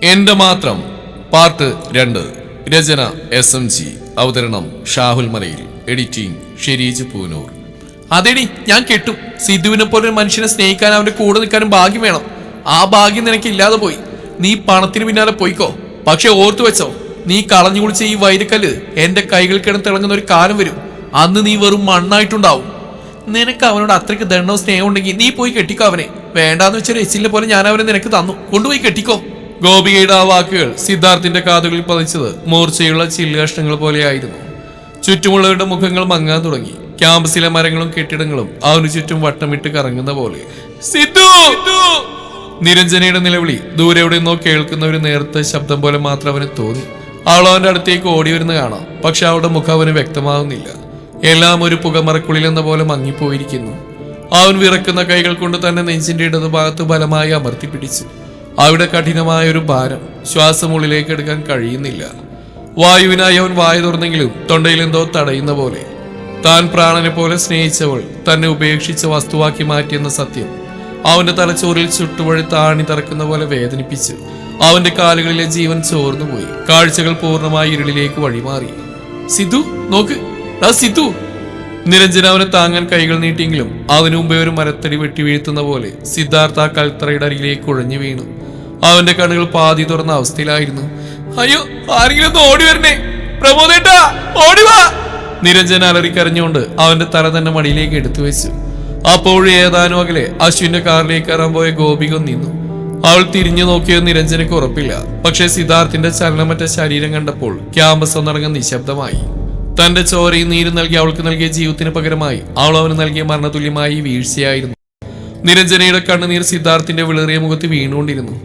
എന്റെ മാത്രം പാർട്ട് 2. രചന SMG. അവതരണം ഷാഹുൽ മലയിൽ. എഡിറ്റിംഗ് ഷെരീജ് പൂനൂർ. അതെടി, ഞാൻ കെട്ടും. സിദ്ധുവിനെ പോലെ ഒരു മനുഷ്യനെ സ്നേഹിക്കാൻ അവന്റെ കൂടെ നിൽക്കാനും ഭാഗ്യം വേണം. ആ ഭാഗ്യം നിനക്ക് ഇല്ലാതെ പോയി. നീ പണത്തിന് പിന്നാലെ പോയിക്കോ. പക്ഷെ ഓർത്തു വെച്ചോ, നീ കളഞ്ഞു കുളിച്ച ഈ വൈരക്കല്ല് എന്റെ കൈകൾ കിടന്ന് തിളങ്ങുന്ന ഒരു കാലം വരും. അന്ന് നീ വെറും മണ്ണായിട്ടുണ്ടാവും. നിനക്ക് അവനോട് അത്രയ്ക്ക് ദണ്ണവും സ്നേഹം ഉണ്ടെങ്കിൽ നീ പോയി കെട്ടിക്കോ അവനെ. വേണ്ടാന്ന് വെച്ചാൽ എച്ചിലിനെ പോലെ ഞാൻ അവനെ നിനക്ക് തന്നു. കൊണ്ടുപോയി കെട്ടിക്കോ. ഗോപികയുടെ ആ വാക്കുകൾ സിദ്ധാർത്ഥിന്റെ കാതുകളിൽ പതിച്ചത് മൂർച്ചയുള്ള ചില്ലുകഷ്ണങ്ങൾ പോലെയായിരുന്നു. ചുറ്റുമുള്ളവരുടെ മുഖങ്ങൾ മങ്ങാൻ തുടങ്ങി. ക്യാമ്പസിലെ മരങ്ങളും കെട്ടിടങ്ങളും അവന് ചുറ്റും വട്ടമിട്ട് കറങ്ങുന്ന പോലെ. സിദ്ധു! നിരഞ്ജനയുടെ നിലവിളി ദൂരെ എവിടെ നിന്നോ കേൾക്കുന്ന ഒരു നേർത്ത ശബ്ദം പോലെ മാത്രം അവന് തോന്നി. അവൾ അവന്റെ അടുത്തേക്ക് ഓടി വരുന്ന കാണാം. പക്ഷെ അവളുടെ മുഖം അവന് വ്യക്തമാവുന്നില്ല. എല്ലാം ഒരു പുകമറക്കുള്ളിൽ എന്ന പോലെ മങ്ങിപ്പോയിരിക്കുന്നു. അവൻ വിറക്കുന്ന കൈകൾ കൊണ്ട് തന്നെ നെഞ്ചിന്റെ ഇടതുഭാഗത്ത് ബലമായി അമർത്തി പിടിച്ചു. അവിടെ കഠിനമായ ഒരു ഭാരം. ശ്വാസമുള്ളിലേക്ക് എടുക്കാൻ കഴിയുന്നില്ല. വായുവിനായി അവൻ വായ തുറന്നെങ്കിലും തൊണ്ടയിൽ എന്തോ തടയുന്ന പോലെ. താൻ പ്രാണനെ പോലെ സ്നേഹിച്ചവൾ തന്നെ ഉപേക്ഷിച്ച വസ്തുവാക്കി മാറ്റിയെന്ന സത്യം അവന്റെ തലച്ചോറിൽ ചുട്ടുവഴി താണി തറക്കുന്ന പോലെ വേദനിപ്പിച്ചു. അവന്റെ കാലുകളിലെ ജീവൻ ചോർന്നുപോയി. കാഴ്ചകൾ പൂർണ്ണമായി ഇരുളിലേക്ക് വഴിമാറി. സിദ്ധു, നോക്ക്, സിദ്ധു! നിരഞ്ജന അവനെ താങ്ങാൻ കൈകൾ നീട്ടിയെങ്കിലും അവനു മുമ്പേ ഒരു മരത്തടി വെട്ടി വീഴ്ത്തുന്ന പോലെ സിദ്ധാർത്ഥ ആ കൽത്തറയുടെ അരികിലേക്ക് കുഴഞ്ഞു വീണു. അവന്റെ കണ്ണുകൾ പാതി തുറന്ന അവസ്ഥയിലായിരുന്നു. അയ്യോ, ആരെങ്കിലും ഓടി വരണേ! പ്രമോദേട്ടാ, ഓടിവാ! നിരഞ്ജന അലറിക്കരഞ്ഞുകൊണ്ട് അവന്റെ തല തന്നെ മടിയിലേക്ക് എടുത്തു വെച്ചു. അപ്പോഴും ഏതാനും അകലെ അശ്വിന്റെ കാറിലേക്ക് കയറാൻ പോയ ഗോപിക നിന്നു. അവൾ തിരിഞ്ഞു നോക്കിയത് നിരഞ്ജനക്ക് ഉറപ്പില്ല. പക്ഷേ സിദ്ധാർത്ഥിന്റെ ചലനമറ്റ ശരീരം കണ്ടപ്പോൾ ക്യാമ്പസ് ഒന്നടങ്ങ് നിശബ്ദമായി. തന്റെ ചോരയും നീരും നൽകി അവൾക്ക് നൽകിയ ജീവിതത്തിന് പകരമായി അവൾ അവന് നൽകിയ മരണതുല്യമായി വീഴ്ചയായിരുന്നു. നിരഞ്ജനയുടെ കണ്ണുനീർ സിദ്ധാർത്ഥിന്റെ വിളറിയ മുഖത്ത് വീണുകൊണ്ടിരുന്നു.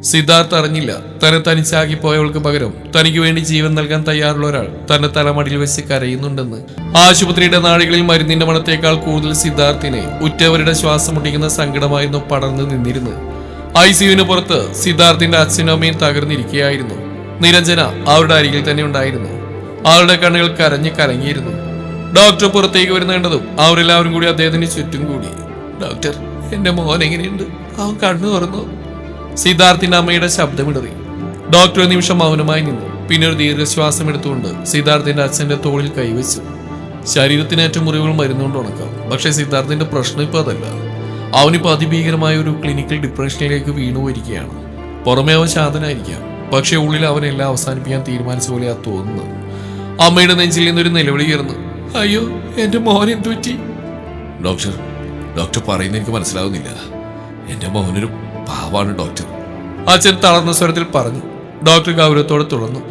സിദ്ധാർത്ഥ് അറിഞ്ഞില്ല, തന്നെ തനിച്ചാക്കി പോയവൾക്ക് പകരം തനിക്ക് വേണ്ടി ജീവൻ നൽകാൻ തയ്യാറുള്ള ഒരാൾ തന്റെ തലമടിയിൽ വെച്ച് കരയുന്നുണ്ടെന്ന്. ആശുപത്രിയുടെ നാഴികളിൽ മരുന്നിന്റെ മണത്തേക്കാൾ കൂടുതൽ സിദ്ധാർത്ഥിനെ ഉറ്റവരുടെ ശ്വാസം മുട്ടിക്കുന്ന സങ്കടമായിരുന്നു പടർന്നു നിന്നിരുന്നത്. ICUവിന് പുറത്ത് സിദ്ധാർത്ഥിന്റെ അച്ഛനും അമ്മയും തകർന്നിരിക്കുകയായിരുന്നു. നിരഞ്ജന അവരുടെ അരികിൽ തന്നെ ഉണ്ടായിരുന്നു. അവളുടെ കണ്ണുകൾ കരഞ്ഞു കലങ്ങിയിരുന്നു. ഡോക്ടർ പുറത്തേക്ക് വരുന്ന കണ്ടതും അവരെല്ലാവരും കൂടി അദ്ദേഹത്തിന് ചുറ്റും കൂടി. ഡോക്ടർ, എന്റെ മോൻ എങ്ങനെയുണ്ട്? അവൻ കണ്ണു തുറന്നു. സിദ്ധാർത്ഥിന്റെ അമ്മയുടെ ശബ്ദമിടറി. ഡോക്ടർ ഒരു നിമിഷം മൗനമായി നിന്നു. പിന്നെ ഒരു ദീർഘശ്വാസം എടുത്തുകൊണ്ട് സിദ്ധാർത്ഥിന്റെ അച്ഛന്റെ തോളിൽ കൈവച്ചു. ശരീരത്തിനേറ്റ മുറിവുകൾ മരുന്നുകൊണ്ട് ഉണക്കാം. പക്ഷെ സിദ്ധാർത്ഥിന്റെ പ്രശ്നം ഇപ്പൊ അതല്ല. അവനിപ്പോ അതിഭീകരമായ ഒരു ക്ലിനിക്കൽ ഡിപ്രഷനിലേക്ക് വീണുപോയിരിക്കുകയാണ്. പുറമേ അവൻ ശാന്തനായിരിക്കാം, പക്ഷെ ഉള്ളിൽ അവനെല്ലാം അവസാനിപ്പിക്കാൻ തീരുമാനിച്ച പോലെയാ തോന്നുന്നത്. അമ്മയുടെ നെഞ്ചിൽ നിന്നൊരു നിലവിളി ഉയർന്നു. അയ്യോ, എന്റെ മോൻ എന്തു പറ്റി? ഡോക്ടർ പറയുന്നത് എനിക്ക് മനസ്സിലാവുന്നില്ല. എന്റെ മോനൊരു പാവാണ് ഡോക്ടർ, അച്ഛൻ തളർന്ന സ്വരത്തിൽ പറഞ്ഞു. ഡോക്ടർ ഗൗരവത്തോടെ തുടർന്നു.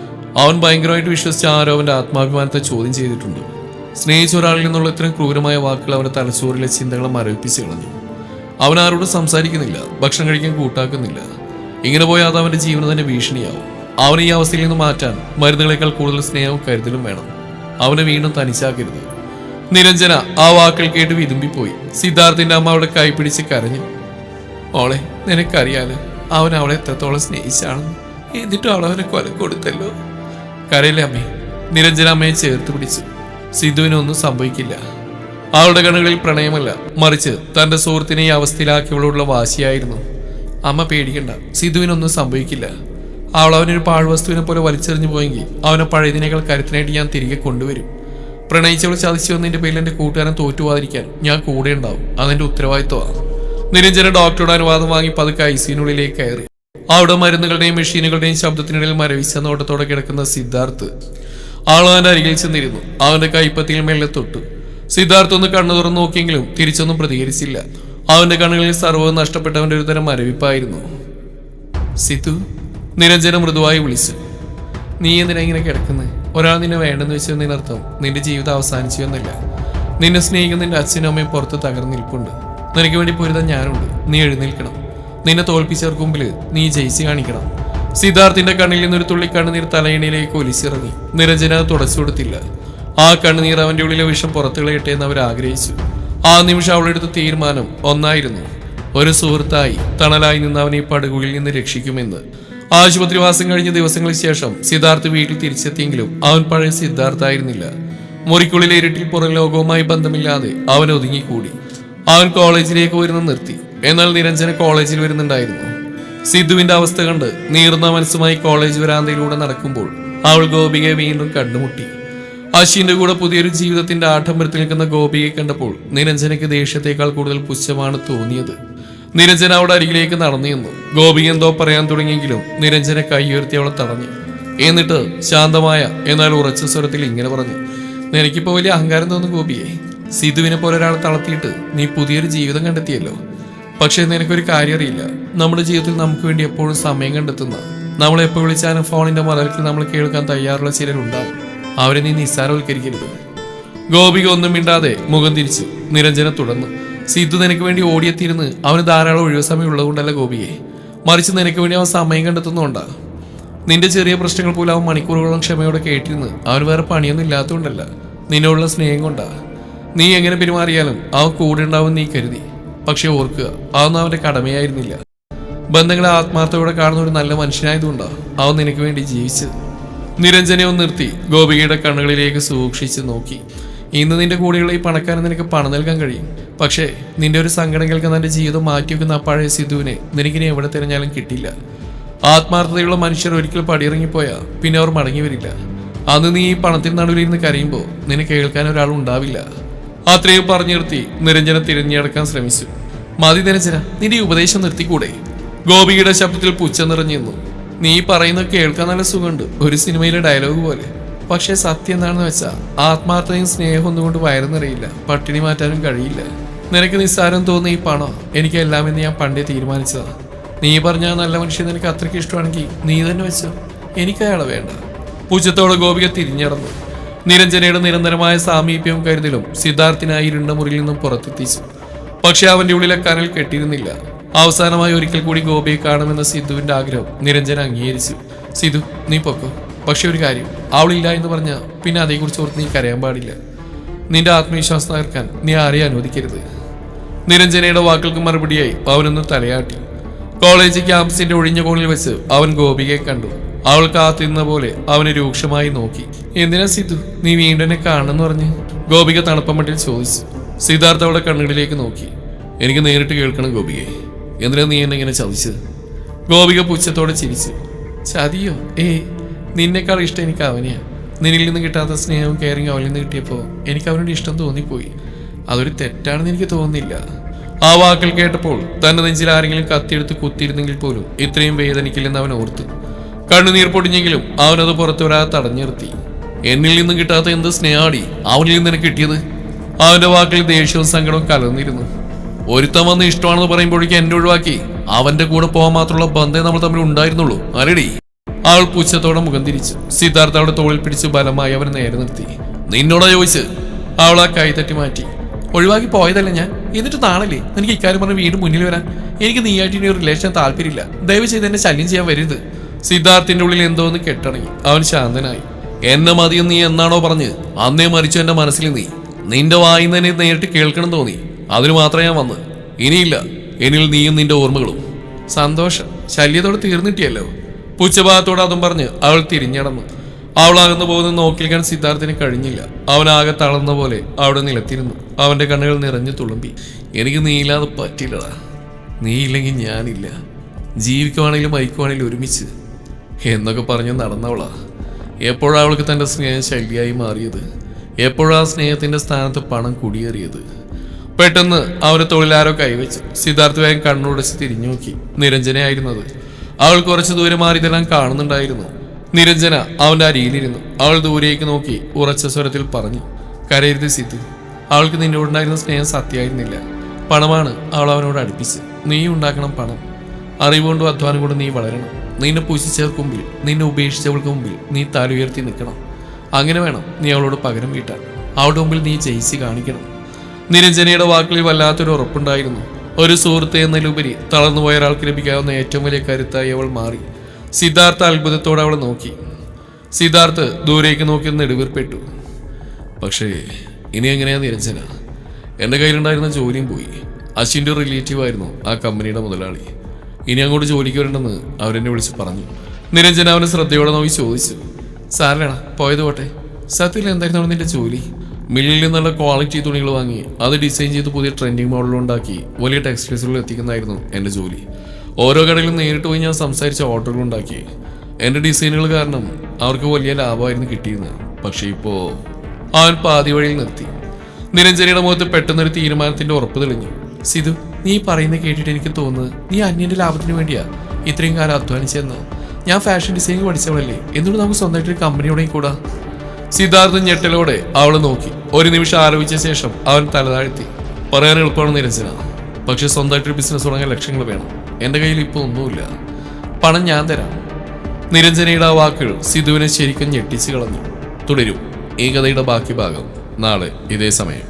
അവൻ ഭയങ്കരമായിട്ട് വിശ്വസിച്ച ആരോ അവന്റെ ആത്മാഭിമാനത്തെ ചോദ്യം ചെയ്തിട്ടുണ്ട്. സ്നേഹിച്ച ഒരാളിൽ നിന്നുള്ള ഇത്രയും ക്രൂരമായ വാക്കുകൾ അവന്റെ തലച്ചോറിലെ ചിന്തകളെ മരവിപ്പിച്ച് കളഞ്ഞു. അവൻ ആരോടും സംസാരിക്കുന്നില്ല, ഭക്ഷണം കഴിക്കാൻ കൂട്ടാക്കുന്നില്ല. ഇങ്ങനെ പോയാൽ അത് അവന്റെ ജീവന് തന്നെ ഭീഷണിയാവും. അവനെ ഈ അവസ്ഥയിൽ നിന്ന് മാറ്റാൻ മരുന്നുകളെക്കാൾ കൂടുതൽ സ്നേഹവും കരുതലും വേണം. അവനെ വീണ്ടും തനിച്ചാക്കരുത്. നിരഞ്ജന ആ വാക്കുകൾ കേട്ട് വിതുമ്പിപ്പോയി. സിദ്ധാർത്ഥിന്റെ അമ്മ അവളുടെ കൈ പിടിച്ച് കരഞ്ഞു. മോളെ, നിനക്കറിയാലോ അവൻ അവളെ എത്രത്തോളം സ്നേഹിച്ചാണെന്ന്. എന്നിട്ടും അവളവനെ കൊല കൊടുത്തല്ലോ. കരയില്ലേ അമ്മേ? നിരഞ്ജന അമ്മയെ ചേർത്ത് പിടിച്ചു. സിദ്ധുവിനൊന്നും സംഭവിക്കില്ല. അവളുടെ കണ്ണുകളിൽ പ്രണയമല്ല, മറിച്ച് തന്റെ സുഹൃത്തിനെ ഈ അവസ്ഥയിലാക്കിയവളുള്ള വാശിയായിരുന്നു. അമ്മ പേടിക്കണ്ട, സിദ്ധുവിനൊന്നും സംഭവിക്കില്ല. അവൾ അവനൊരു പാഴ്വസ്തുവിനെ പോലെ വലിച്ചെറിഞ്ഞു പോയെങ്കിൽ അവനെ പഴയതിനേക്കാൾ കരുത്തിനായിട്ട് ഞാൻ തിരികെ കൊണ്ടുവരും. പ്രണയിച്ചവൾ ചതിച്ചു വന്നതിന്റെ പേരിൽ എന്റെ കൂട്ടുകാരൻ തോറ്റുപോകാതിരിക്കാൻ ഞാൻ കൂടെ ഉണ്ടാവും. അതെന്റെ ഉത്തരവാദിത്വമാണ്. നിരഞ്ജന ഡോക്ടറുടെ അനുവാദം വാങ്ങി പതുക്കെ ICUവിനുള്ളിലേക്ക് കയറി. അവിടെ മരുന്നുകളുടെയും മെഷീനുകളുടെയും ശബ്ദത്തിനിടയിൽ മരവിച്ച നോട്ടത്തോടെ കിടക്കുന്ന സിദ്ധാർത്ഥ് അവൾ അവന്റെ അരികിൽ ചെന്നിരുന്നു. അവന്റെ കൈപ്പത്തിയിൽ മെല്ലെ തൊട്ടു. സിദ്ധാർത്ഥ് ഒന്ന് കണ്ണു തുറന്നു നോക്കിയെങ്കിലും തിരിച്ചൊന്നും പ്രതികരിച്ചില്ല. അവന്റെ കണ്ണുകളിൽ സർവ്വവും നഷ്ടപ്പെട്ടവന്റെ ഒരു തരം മരവിപ്പായിരുന്നു. സിദ്ധു, നിരഞ്ജന മൃദുവായി വിളിച്ചു. നീ എന്തിനാ ഇങ്ങനെ കിടക്കുന്നത്? ഒരാൾ നിന്നെ വേണ്ടെന്ന് വെച്ചതിനർത്ഥം നിന്റെ ജീവിതം അവസാനിച്ചു എന്നല്ല. നിന്നെ സ്നേഹിക്കുന്ന നിന്റെ അച്ഛനും അമ്മയും പുറത്ത് തകർന്നിരിപ്പുണ്ട്. നിനക്ക് വേണ്ടി പൊരുതാൻ ഞാനുണ്ട്. നീ എഴുന്നേൽക്കണം. നിന്നെ തോൽപ്പിച്ചവർക്ക് മുമ്പിൽ നീ ജയിച്ച് കാണിക്കണം. സിദ്ധാർത്ഥിന്റെ കണ്ണിൽ നിന്നൊരു തുള്ളി കണ്ണുനീർ തലയിണയിലേക്ക് ഒലിച്ചിറങ്ങി. നിരഞ്ജന അത് തുടച്ചു കൊടുത്തില്ല. ആ കണ്ണുനീർ അവന്റെ ഉള്ളിലെ വിഷം പുറത്തു കളയട്ടെ എന്ന് അവർ ആഗ്രഹിച്ചു. ആ നിമിഷം അവളെടുത്ത തീരുമാനം ഒന്നായിരുന്നു. ഒരു സുഹൃത്തായി തണലായി നിന്ന് അവനെ ഈ പടുകുഴിയിൽ നിന്ന് രക്ഷിക്കുമെന്ന്. ആശുപത്രിവാസം കഴിഞ്ഞ ദിവസങ്ങൾക്ക് ശേഷം സിദ്ധാർത്ഥ് വീട്ടിൽ തിരിച്ചെത്തിയെങ്കിലും അവൻ പഴയ സിദ്ധാർത്ഥായിരുന്നില്ല. മുറിക്കുള്ളിലെ ഇരുട്ടിൽ പുറം ലോകവുമായി ബന്ധമില്ലാതെ അവൻ ഒതുങ്ങിക്കൂടി. അവൻ കോളേജിലേക്ക് വരുന്ന നിർത്തി. എന്നാൽ നിരഞ്ജന കോളേജിൽ വരുന്നുണ്ടായിരുന്നു. സിദ്ധുവിന്റെ അവസ്ഥ കണ്ട് നീറുന്ന മനസ്സുമായി കോളേജ് വരാന്തയിലൂടെ നടക്കുമ്പോൾ അവൾ ഗോപികയെ വീണ്ടും കണ്ടുമുട്ടി. അശ്വിന്റെ കൂടെ പുതിയൊരു ജീവിതത്തിന്റെ ആഡംബരത്തിൽ നിൽക്കുന്ന ഗോപികയെ കണ്ടപ്പോൾ നിരഞ്ജനയ്ക്ക് ദേഷ്യത്തെക്കാൾ കൂടുതൽ പുച്ഛമാണ് തോന്നിയത്. നിരഞ്ജന അവിടെ അരികിലേക്ക് നടന്നു നിന്നു. ഗോപിക എന്തോ പറയാൻ തുടങ്ങിയെങ്കിലും നിരഞ്ജന കൈ ഉയർത്തി അവളെ തടഞ്ഞു. എന്നിട്ട് ശാന്തമായ എന്നാൽ ഉറച്ച സ്വരത്തിൽ ഇങ്ങനെ പറഞ്ഞു, നിനക്കിപ്പോ വലിയ അഹങ്കാരം തോന്നും ഗോപിയെ. സിധുവിനെ പോലെ ഒരാളെ തളർത്തിയിട്ട് നീ പുതിയൊരു ജീവിതം കണ്ടെത്തിയല്ലോ. പക്ഷെ നിനക്കൊരു കാര്യം അറിയില്ല, നമ്മുടെ ജീവിതത്തിൽ നമുക്ക് വേണ്ടി എപ്പോഴും സമയം കണ്ടെത്തുന്ന, നമ്മളെപ്പോൾ വിളിച്ചാലും ഫോണിന്റെ മറവിൽ നമ്മൾ കേൾക്കാൻ തയ്യാറുള്ള ചിലരുണ്ടാവും. അവരെ നീ നിസ്സാരവൽക്കരിക്കരുത്. ഗോപിക ഒന്നും മിണ്ടാതെ മുഖം തിരിച്ചു. നിരഞ്ജന തുടർന്നു, സിദ്ധു നിനക്ക് വേണ്ടി ഓടിയെത്തിയിരുന്ന് അവന് ധാരാളം ഒഴിവ് സമയം ഉള്ളതുകൊണ്ടല്ല ഗോപിയെ, മറിച്ച് നിനക്ക് വേണ്ടി അവൻ സമയം കണ്ടെത്തുന്നുണ്ടാ. നിന്റെ ചെറിയ പ്രശ്നങ്ങൾ പോലും അവൻ മണിക്കൂറുകളോളം ക്ഷമയോടെ കേട്ടിരുന്ന് അവന് വേറെ പണിയൊന്നും ഇല്ലാത്തതുകൊണ്ടല്ല, നിന്നോടുള്ള സ്നേഹം കൊണ്ടാ. നീ എങ്ങനെ പെരുമാറിയാലും അവൻ കൂടെ ഉണ്ടാവും നീ കരുതി. പക്ഷെ ഓർക്കുക, അതൊന്നും അവന്റെ കടമയായിരുന്നില്ല. ബന്ധങ്ങളെ ആത്മാർത്ഥയോടെ കാണുന്ന ഒരു നല്ല മനുഷ്യനായതുകൊണ്ടാ അവൻ നിനക്ക് വേണ്ടി ജീവിച്ചത്. നിരഞ്ജനെ ഒന്ന് നിർത്തി ഗോപികയുടെ കണ്ണുകളിലേക്ക് സൂക്ഷിച്ച് നോക്കി. ഇന്ന് നിന്റെ കൂടെയുള്ള ഈ പണക്കാരൻ നിനക്ക് പണം നൽകാൻ കഴിയും. പക്ഷേ നിന്റെ ഒരു സങ്കടം കേൾക്കാൻ നിന്റെ ജീവിതം മാറ്റിവെക്കുന്ന ആ പഴയ സിധുവിനെ നിനക്കിനി എവിടെ തിരഞ്ഞാലും കിട്ടില്ല. ആത്മാർത്ഥതയുള്ള മനുഷ്യർ ഒരിക്കൽ പടിയിറങ്ങിപ്പോയാൽ പിന്നെ അവർ മടങ്ങി വരില്ല. അന്ന് നീ ഈ പണത്തിന് നടുവിലിരുന്ന് കരയുമ്പോൾ നിന്നെ കേൾക്കാൻ ഒരാളുണ്ടാവില്ല. അത്രയും പറഞ്ഞു നിർത്തി നിരഞ്ജന തിരഞ്ഞെടുക്കാൻ ശ്രമിച്ചു. മതി നിരഞ്ജന, നിന്റെ ഉപദേശം നിർത്തിക്കൂടെ? ഗോപികയുടെ ശബ്ദത്തിൽ പുച്ഛം നിറഞ്ഞിരുന്നു. നീ പറയുന്നത് കേൾക്കാൻ നല്ല സുഖമുണ്ട്, ഒരു സിനിമയിലെ ഡയലോഗ് പോലെ. പക്ഷെ സത്യം എന്താണെന്ന് വെച്ചാൽ ആത്മാർത്ഥതയും സ്നേഹം ഒന്നുകൊണ്ട് വയറു നിറയില്ല, പട്ടിണി മാറ്റാനും കഴിയില്ല. നിനക്ക് നിസ്സാരം തോന്നുന്ന ഈ പണം എനിക്ക് എല്ലാമെന്ന് ഞാൻ പണ്ടേ തീരുമാനിച്ചതാ. നീ പറഞ്ഞ നല്ല മനുഷ്യൻ നിനക്ക് അത്രയ്ക്ക് ഇഷ്ടമാണെങ്കിൽ നീ തന്നെ വെച്ചോ, എനിക്ക് അയാളെ വേണ്ട. പൂച്ചത്തോടെ ഗോപിക തിരിഞ്ഞടന്നു. നിരഞ്ജനയുടെ നിരന്തരമായ സാമീപ്യവും കരുതലും സിദ്ധാർത്ഥിനായി ഇരുണ്ട മുറിയിൽ നിന്നും പുറത്തെത്തിച്ചു. പക്ഷെ അവന്റെ ഉള്ളിലെ കനൽ കെട്ടിയിരുന്നില്ല. അവസാനമായി ഒരിക്കൽ കൂടി ഗോപിയെ കാണുമെന്ന സിദ്ധുവിന്റെ ആഗ്രഹം നിരഞ്ജന അംഗീകരിച്ചു. സിധു, നീ പൊക്കോ. പക്ഷെ ഒരു കാര്യം, അവളില്ല എന്ന് പറഞ്ഞാൽ പിന്നെ അതേക്കുറിച്ച് ഓർത്ത് നീ കരയാൻ പാടില്ല. നിന്റെ ആത്മവിശ്വാസം തകർക്കാൻ നീ ആരെയും അനുവദിക്കരുത്. നിരഞ്ജനയുടെ വാക്കുകൾക്ക് മറുപടിയായി അവനൊന്ന് തലയാട്ടി. കോളേജ് ക്യാമ്പസിന്റെ ഒഴിഞ്ഞ കോണിൽ വെച്ച് അവൻ ഗോപികയെ കണ്ടു. അവൾ കാത്തിരുന്ന പോലെ അവനെ രൂക്ഷമായി നോക്കി. എന്തിനാ സിധു നീ വീണ്ടും എന്നെ കാണണമെന്ന് പറഞ്ഞ്? ഗോപിക തണുപ്പമട്ടിൽ ചോദിച്ചു. സിദ്ധാർത്ഥ അവളുടെ കണ്ണുകളിലേക്ക് നോക്കി. എനിക്ക് നേരിട്ട് കേൾക്കണം ഗോപികയെ, എന്തിനാ നീ എന്നെ ഇങ്ങനെ ചതിച്ചത്? ഗോപിക പുച്ഛത്തോടെ ചിരിച്ചു. ചതിയോ? നിന്നെക്കാൾ ഇഷ്ടം എനിക്ക് അവനെയാ. നിന്നിൽ നിന്ന് കിട്ടാത്ത സ്നേഹവും കെയറിങ് അവനിൽ നിന്ന് കിട്ടിയപ്പോൾ എനിക്ക് അവനോട് ഇഷ്ടം തോന്നിപ്പോയി. അതൊരു തെറ്റാണെന്ന് എനിക്ക് തോന്നുന്നില്ല. ആ വാക്കുകൾ കേട്ടപ്പോൾ തന്റെ നെഞ്ചിൽ ആരെങ്കിലും കത്തിയെടുത്ത് കുത്തിയിരുന്നെങ്കിൽ പോലും ഇത്രയും വേദനിക്കില്ലെന്ന് അവൻ ഓർത്തു. കണ്ണുനീർ പൊടിഞ്ഞെങ്കിലും അവനത് പുറത്തു വരാതെ തടഞ്ഞു നിർത്തി. എന്നിൽ നിന്നും കിട്ടാത്ത എന്ത് സ്നേഹാടി അവനിൽ നിന്ന് എനിക്ക് കിട്ടിയത്? അവന്റെ വാക്കിൽ ദേഷ്യവും സങ്കടവും കലർന്നിരുന്നു. ഒരുത്തം വന്ന് ഇഷ്ടമാണെന്ന് പറയുമ്പോഴേക്കും എന്നെ ഒഴിവാക്കി അവന്റെ കൂടെ പോകാൻ മാത്രമുള്ള ബന്ധം നമ്മൾ തമ്മിൽ ഉണ്ടായിരുന്നുള്ളൂ അരടി. അവൾ പുച്ഛത്തോടെ മുഖം തിരിച്ചു. സിദ്ധാർത്ഥ അവളുടെ തോളിൽ പിടിച്ച് ബലമായി അവനെ നേരെ നിർത്തി. നിന്നോടാ ചോദിച്ച്? അവൾ ആ കൈ തട്ടി മാറ്റി. ഒഴിവാക്കി പോയതല്ല ഞാൻ, എന്നിട്ട് നാളല്ലേ എനിക്ക് ഇക്കാര്യം പറഞ്ഞ് വീണ്ടും മുന്നിൽ വരാൻ? എനിക്ക് നീയായിട്ട് ഇനി ഒരു റിലേഷൻ താല്പര്യമില്ല, ദയവ് ചെയ്ത് എന്നെ ശല്യം ചെയ്യാൻ വരരുത്. സിദ്ധാർത്ഥിന്റെ ഉള്ളിൽ എന്തോന്ന് കെട്ടണങ്ങി. അവൻ ശാന്തനായി. എന്നെ മതിയെന്ന് നീ എന്നാണോ പറഞ്ഞ് അന്നേ മരിച്ചു എന്റെ മനസ്സിൽ നീ. നിന്റെ വായിൽ തന്നെ നേരിട്ട് കേൾക്കണം തോന്നി, അതിന് മാത്രമേ ഞാൻ വന്ന്. ഇനിയില്ല എന്നിൽ നീയും നിന്റെ ഓർമ്മകളും. സന്തോഷം, ശല്യത്തോടെ തീർന്നിട്ടിയല്ലോ. പുച്ഛഭാഗത്തോടെ അതും പറഞ്ഞ് അവൾ തിരിഞ്ഞടന്നു. അവൾ അകന്നു പോകുന്ന നോക്കിക്കാൻ സിദ്ധാർത്ഥിന് കഴിഞ്ഞില്ല. അവനാകെ തളർന്ന പോലെ അവിടെ നിലത്തിരുന്നു. അവന്റെ കണ്ണുകൾ നിറഞ്ഞു തുളുമ്പി. എനിക്ക് നീയില്ലാതെ പറ്റില്ലടാ. നീയില്ലെങ്കിൽ ഞാനില്ല. ജീവിക്കുവാണെങ്കിലും മരിക്കുവാണെങ്കിലും ഒരുമിച്ച് എന്നൊക്കെ പറഞ്ഞ് നടന്നവളാ. എപ്പോഴാണ് അവൾക്ക് തൻ്റെ സ്നേഹം ശൈലിയായി മാറിയത്? എപ്പോഴാ സ്നേഹത്തിന്റെ സ്ഥാനത്ത് പണം കുടിയേറിയത്? പെട്ടെന്ന് അവരുടെ തൊഴിലാരോ കൈവച്ചു. സിദ്ധാർത്ഥ വേഗം കണ്ണുടച്ച് തിരിഞ്ഞു നോക്കി. നിരഞ്ജനയായിരുന്നത്. അവൾ കുറച്ച് ദൂരെ മാറി ഇതെല്ലാം കാണുന്നുണ്ടായിരുന്നു. നിരഞ്ജന അവന്റെ അരിയിലിരുന്നു. അവൾ ദൂരേക്ക് നോക്കി ഉറച്ച സ്വരത്തിൽ പറഞ്ഞു, കരയരുത് സിദ്ധു. അവൾക്ക് നിന്നോടുണ്ടായിരുന്ന സ്നേഹം സത്യമായിരുന്നില്ല. പണമാണ് അവൾ അവനോട് അടുപ്പിച്ച്. നീ ഉണ്ടാക്കണം പണം. അറിവുകൊണ്ടും അധ്വാനം കൊണ്ടും നീ വളരണം. നിന്നെ പുച്ഛിച്ചവർക്ക് മുമ്പിൽ, നിന്നെ ഉപേക്ഷിച്ചവൾക്ക് മുമ്പിൽ നീ തല ഉയർത്തി നിൽക്കണം. അങ്ങനെ വേണം നീ അവളോട് പകരം വീട്ടാൻ. അവളുടെ മുമ്പിൽ നീ ജയിച്ച് കാണിക്കണം. നിരഞ്ജനയുടെ വാക്കുകളിൽ വല്ലാത്തൊരു ഉറപ്പുണ്ടായിരുന്നു. ഒരു സുഹൃത്ത് എന്നതിലുപരി തളർന്നുപോയ ഒരാൾക്ക് ലഭിക്കാവുന്ന ഏറ്റവും വലിയ കരുത്തായി അവൾ മാറി. സിദ്ധാർത്ഥ അത്ഭുതത്തോടെ അവളെ നോക്കി. സിദ്ധാർത്ഥ് ദൂരേക്ക് നോക്കി നെടുവീർപ്പെട്ടു. പക്ഷേ ഇനി എങ്ങനെയാ നിരഞ്ജന? എൻ്റെ കയ്യിലുണ്ടായിരുന്ന ജോലിയും പോയി. അശ്വിൻ്റെ റിലേറ്റീവ് ആയിരുന്നു ആ കമ്പനിയുടെ മുതലാളി. ഇനി അങ്ങോട്ട് ജോലിക്ക് വരണ്ടെന്ന് അവരെന്നെ വിളിച്ച് പറഞ്ഞു. നിരഞ്ജന അവനെ ശ്രദ്ധയോടെ നോക്കി ചോദിച്ചു, സാരല്ലേടാ, പോയത് പോട്ടെ. സത്യത്തിൽ എന്തായിരുന്നു നിന്റെ ജോലി? മില്ലിൽ നിന്നുള്ള ക്വാളിറ്റി തുണികൾ വാങ്ങി അത് ഡിസൈൻ ചെയ്ത് പുതിയ ട്രെൻഡിങ് മോഡലുണ്ടാക്കി വലിയ ടെക്സ്റ്റൈൽസുകൾ എത്തിക്കുന്നതായിരുന്നു എൻ്റെ ജോലി. ഓരോ കടയിലും നേരിട്ട് പോയി ഞാൻ സംസാരിച്ച ഓർഡറുകൾ ഉണ്ടാക്കി. എൻ്റെ ഡിസൈനുകൾ കാരണം അവർക്ക് വലിയ ലാഭമായിരുന്നു കിട്ടിയെന്ന്. പക്ഷേ ഇപ്പോൾ അവൻ പാതി വഴിയിൽ നിർത്തി. നിരഞ്ജനയുടെ മുഖത്ത് പെട്ടെന്നൊരു തീരുമാനത്തിന്റെ ഉറപ്പ് തെളിഞ്ഞു. സിധു, നീ പറയുന്നത് കേട്ടിട്ട് എനിക്ക് തോന്നുന്നത് നീ അന്യന്റെ ലാഭത്തിന് വേണ്ടിയാ ഇത്രയും കാലം അധ്വാനിച്ചെന്ന്. ഞാൻ ഫാഷൻ ഡിസൈനിങ് പഠിച്ചവളല്ലേ, എന്തുകൊണ്ട് നമുക്ക് സ്വന്തമായിട്ടൊരു കമ്പനി കൂടാ? സിദ്ധാർത്ഥൻ ഞെട്ടലോടെ അവളെ നോക്കി. ഒരു നിമിഷം ആലോചിച്ച ശേഷം അവൻ തലതാഴ്ത്തി. പറയാൻ എളുപ്പമാണ് നിരഞ്ജന, പക്ഷെ സ്വന്തമായിട്ടൊരു ബിസിനസ് തുടങ്ങാൻ ലക്ഷങ്ങൾ വേണം. എൻ്റെ കയ്യിൽ ഇപ്പോൾ ഒന്നുമില്ല. പണം ഞാൻ തരാം. നിരഞ്ജനയുടെ ആ വാക്കുകൾ സിധുവിനെ ശരിക്കും ഞെട്ടിച്ചു കളഞ്ഞു. തുടരും ഈ കഥയുടെ ബാക്കി ഭാഗം നാളെ ഇതേ സമയം.